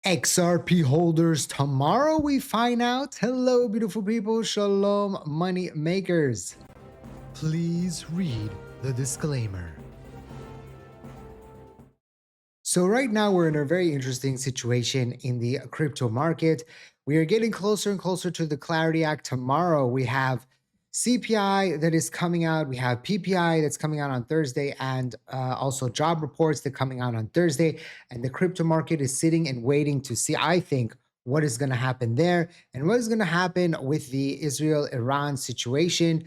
XRP holders, tomorrow we find out. Hello, beautiful people. Shalom, money makers. Please read the disclaimer. So right now we're in a very interesting situation in the crypto market. We are getting closer and closer to the Clarity Act. Tomorrow we have CPI that is coming out. We have PPI that's coming out on Thursday, and also job reports that are coming out on Thursday. And the crypto market is sitting and waiting to see, I think, what is going to happen there and what is going to happen with the Israel-Iran situation.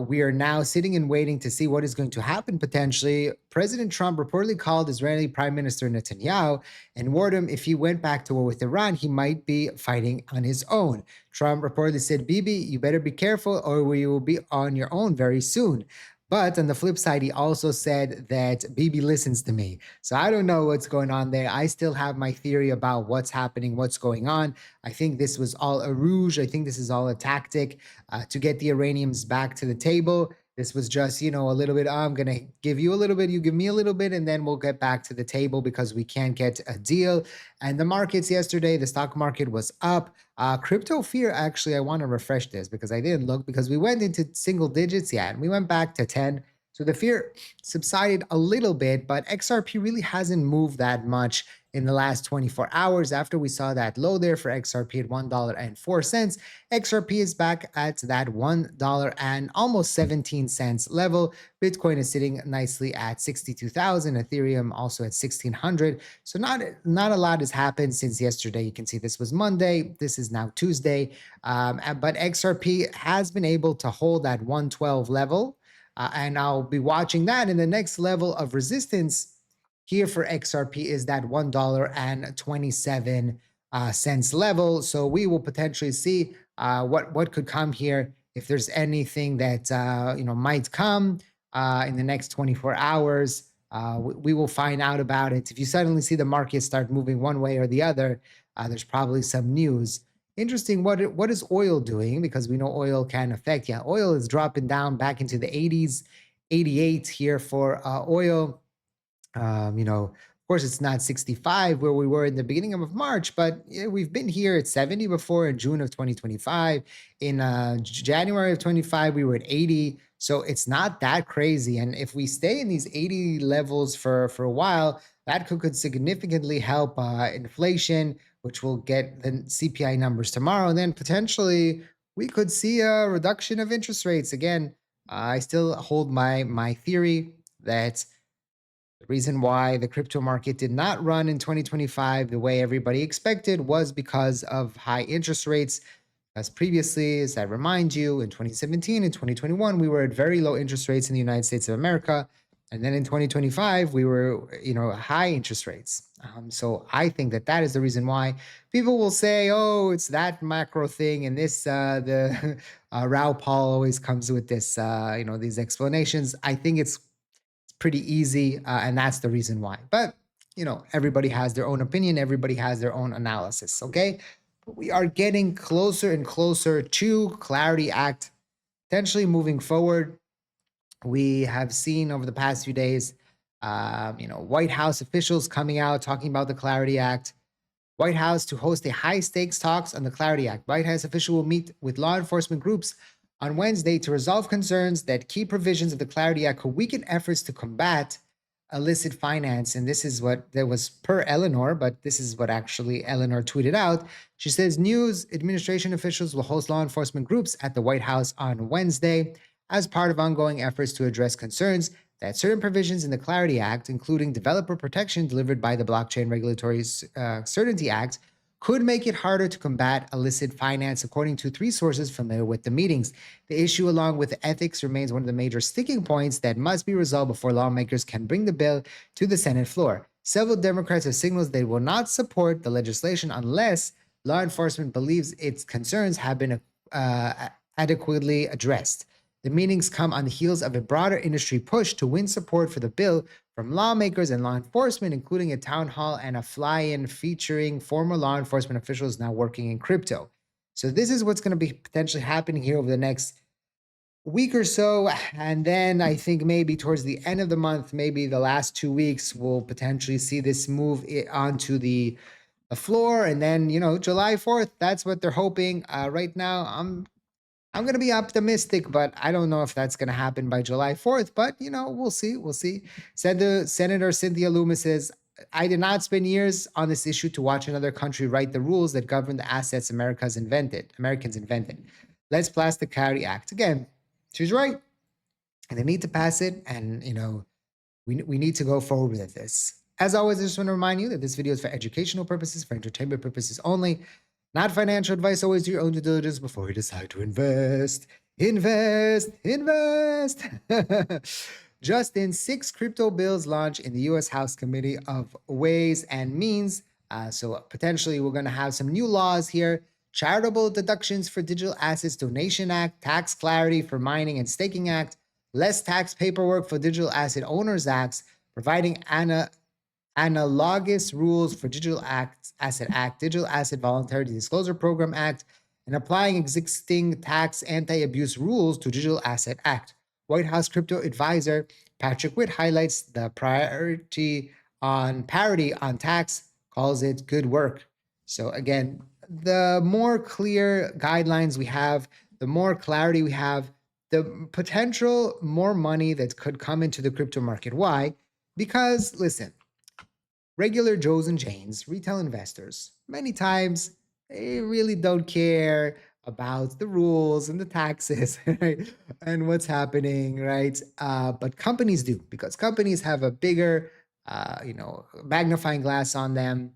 We are now sitting and waiting to see what is going to happen potentially. President Trump reportedly called Israeli Prime Minister Netanyahu and warned him if he went back to war with Iran, he might be fighting on his own. Trump reportedly said, Bibi, you better be careful or we will be on your own very soon. But on the flip side, he also said that Bibi listens to me. So I don't know what's going on there. I still have my theory about what's happening, what's going on. I think this was all a rouge. I think this is all a tactic to get the Iranians back to the table. This was just, a little bit, I'm going to give you a little bit, you give me a little bit, and then we'll get back to the table because we can't get a deal. And the markets yesterday, the stock market was up. Crypto fear, actually, I want to refresh this because I didn't look because we went into single digits, and we went back to 10. So the fear subsided a little bit, but XRP really hasn't moved that much in the last 24 hours. After we saw that low there for XRP at $1.04, XRP is back at that $1 and almost 17 cents level. Bitcoin is sitting nicely at 62,000, Ethereum also at 1,600. So not a lot has happened since yesterday. You can see this was Monday. This is now Tuesday. But XRP has been able to hold that 112 level. And I'll be watching that. And the next level of resistance here for XRP is that $1.27 level. So we will potentially see what could come here if there's anything that might come in the next 24 hours. We will find out about it. If you suddenly see the market start moving one way or the other, there's probably some news. Interesting. What is oil doing? Because we know oil can affect. Yeah, oil is dropping down back into the 80s, 88 here for oil. Of course, it's not 65 where we were in the beginning of March, but we've been here at 70 before in June of 2025. In January of 25, we were at 80. So it's not that crazy. And if we stay in these 80 levels for a while, that could significantly help inflation, which will get the CPI numbers tomorrow. And then potentially we could see a reduction of interest rates. Again, I still hold my theory that the reason why the crypto market did not run in 2025 the way everybody expected was because of high interest rates. As previously, as I remind you, in 2017 and 2021, we were at very low interest rates in the United States of America. And then in 2025, we were, high interest rates. So I think that is the reason why people will say, oh, it's that macro thing. And this, the Rao Paul always comes with this, these explanations. I think it's pretty easy, and that's the reason why. But everybody has their own opinion, everybody has their own analysis. Okay, but we are getting closer and closer to Clarity Act potentially moving forward. We have seen over the past few days, White House officials coming out talking about the Clarity Act. White House to host a high-stakes talks on the Clarity Act. White House official will meet with law enforcement groups on Wednesday to resolve concerns that key provisions of the Clarity Act could weaken efforts to combat illicit finance. And this is what there was per Eleanor, but this is what actually Eleanor tweeted out. She says news administration officials will host law enforcement groups at the White House on Wednesday as part of ongoing efforts to address concerns that certain provisions in the Clarity Act, including developer protection delivered by the Blockchain Regulatory Certainty Act, could make it harder to combat illicit finance, according to three sources familiar with the meetings. The issue, along with ethics, remains one of the major sticking points that must be resolved before lawmakers can bring the bill to the Senate floor. Several Democrats have signaled they will not support the legislation unless law enforcement believes its concerns have been adequately addressed. The meetings come on the heels of a broader industry push to win support for the bill from lawmakers and law enforcement, including a town hall and a fly-in featuring former law enforcement officials now working in crypto. So this is what's going to be potentially happening here over the next week or so. And then I think maybe towards the end of the month, maybe the last 2 weeks, we'll potentially see this move onto the the floor, and then July 4th. That's what they're hoping. Right now, I'm going to be optimistic, but I don't know if that's going to happen by July 4th. But we'll see. We'll see. Said the Senator Cynthia Loomis says, I did not spend years on this issue to watch another country write the rules that govern the assets Americans invented. Let's pass the Clarity Act. Again, she's right. And they need to pass it. And, we need to go forward with this. As always, I just want to remind you that this video is for educational purposes, for entertainment purposes only, not financial advice. Always do your own due diligence before you decide to invest. Invest, invest. Just in 6 crypto bills launched in the U.S. House Committee of Ways and Means. So potentially we're going to have some new laws here. Charitable deductions for digital assets donation act, tax clarity for mining and staking act, less tax paperwork for digital asset owners acts, providing analogous rules for digital asset act, digital asset voluntary disclosure program act, and applying existing tax anti-abuse rules to digital asset act. White House crypto advisor Patrick Witt highlights the parity on tax, calls it good work. So again, the more clear guidelines we have, the more clarity we have, the potential more money that could come into the crypto market. Why? Because listen, regular Joes and Janes, retail investors, many times they really don't care about the rules and the taxes, right? And what's happening, right? But companies do, because companies have a bigger, magnifying glass on them.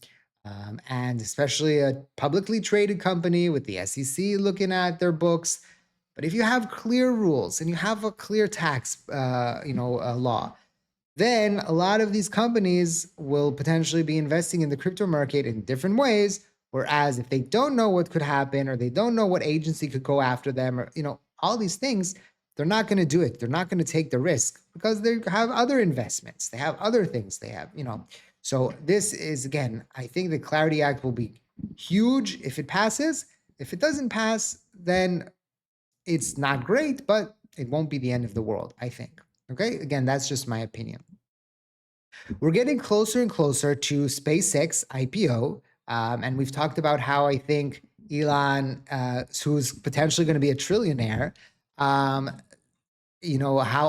And especially a publicly traded company with the SEC looking at their books. But if you have clear rules and you have a clear tax, law, then a lot of these companies will potentially be investing in the crypto market in different ways. Whereas if they don't know what could happen, or they don't know what agency could go after them, or all these things, they're not going to do it. They're not going to take the risk because they have other investments. They have other things they have, So this is, again, I think the Clarity Act will be huge if it passes. If it doesn't pass, then it's not great, but it won't be the end of the world, I think. Okay, again, that's just my opinion. We're getting closer and closer to SpaceX IPO. And we've talked about how I think Elon, who's potentially going to be a trillionaire, how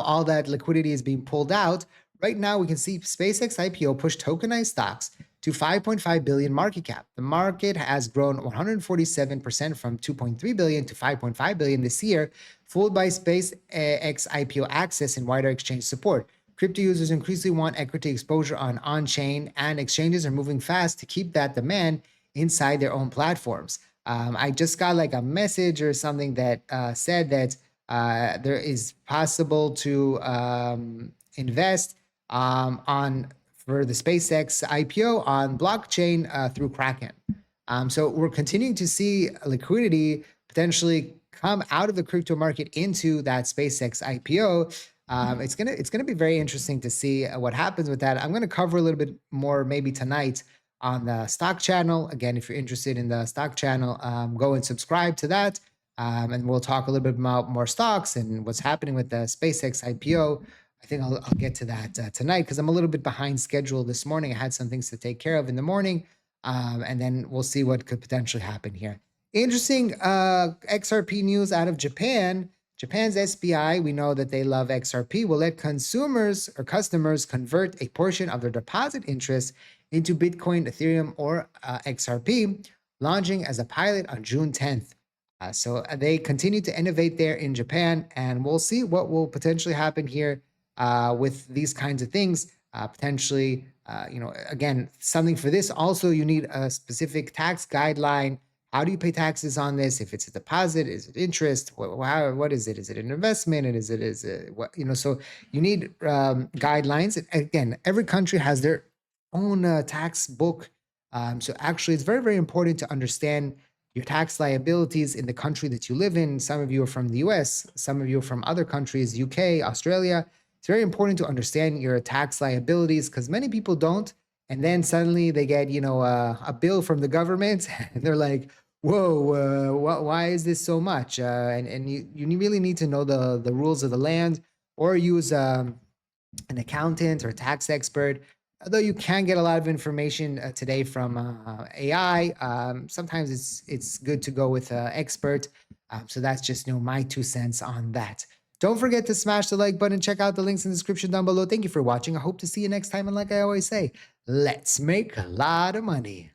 all that liquidity is being pulled out. Right now, we can see SpaceX IPO push tokenized stocks to 5.5 billion market cap. The market has grown 147% from 2.3 billion to 5.5 billion this year, fueled by SpaceX IPO access and wider exchange support. Crypto users increasingly want equity exposure on-chain, and exchanges are moving fast to keep that demand inside their own platforms. I just got like a message or something that said that there is possible to invest for the SpaceX IPO on blockchain through Kraken. So we're continuing to see liquidity potentially come out of the crypto market into that SpaceX IPO. It's gonna be very interesting to see what happens with that. I'm gonna cover a little bit more maybe tonight on the stock channel. Again, if you're interested in the stock channel, go and subscribe to that. And we'll talk a little bit about more stocks and what's happening with the SpaceX IPO. I think I'll get to that tonight because I'm a little bit behind schedule this morning. I had some things to take care of in the morning, and then we'll see what could potentially happen here. Interesting XRP news out of Japan. Japan's SBI, we know that they love XRP, will let consumers or customers convert a portion of their deposit interest into Bitcoin, Ethereum, or XRP, launching as a pilot on June 10th. So they continue to innovate there in Japan, and we'll see what will potentially happen here with these kinds of things. Potentially, again, something for this. Also, you need a specific tax guideline. How do you pay taxes on this? If it's a deposit, is it interest? What is it? Is it an investment? And is it what, so you need guidelines. And again, every country has their own tax book. So actually, it's very, very important to understand your tax liabilities in the country that you live in. Some of you are from the US, some of you are from other countries, UK, Australia. It's very important to understand your tax liabilities because many people don't. And then suddenly they get, a bill from the government and they're like, whoa, why is this so much? And you really need to know the rules of the land, or use an accountant or a tax expert. Although you can get a lot of information today from AI, sometimes it's good to go with an expert. So that's just my 2 cents on that. Don't forget to smash the like button. Check out the links in the description down below. Thank you for watching. I hope to see you next time. And like I always say, let's make a lot of money.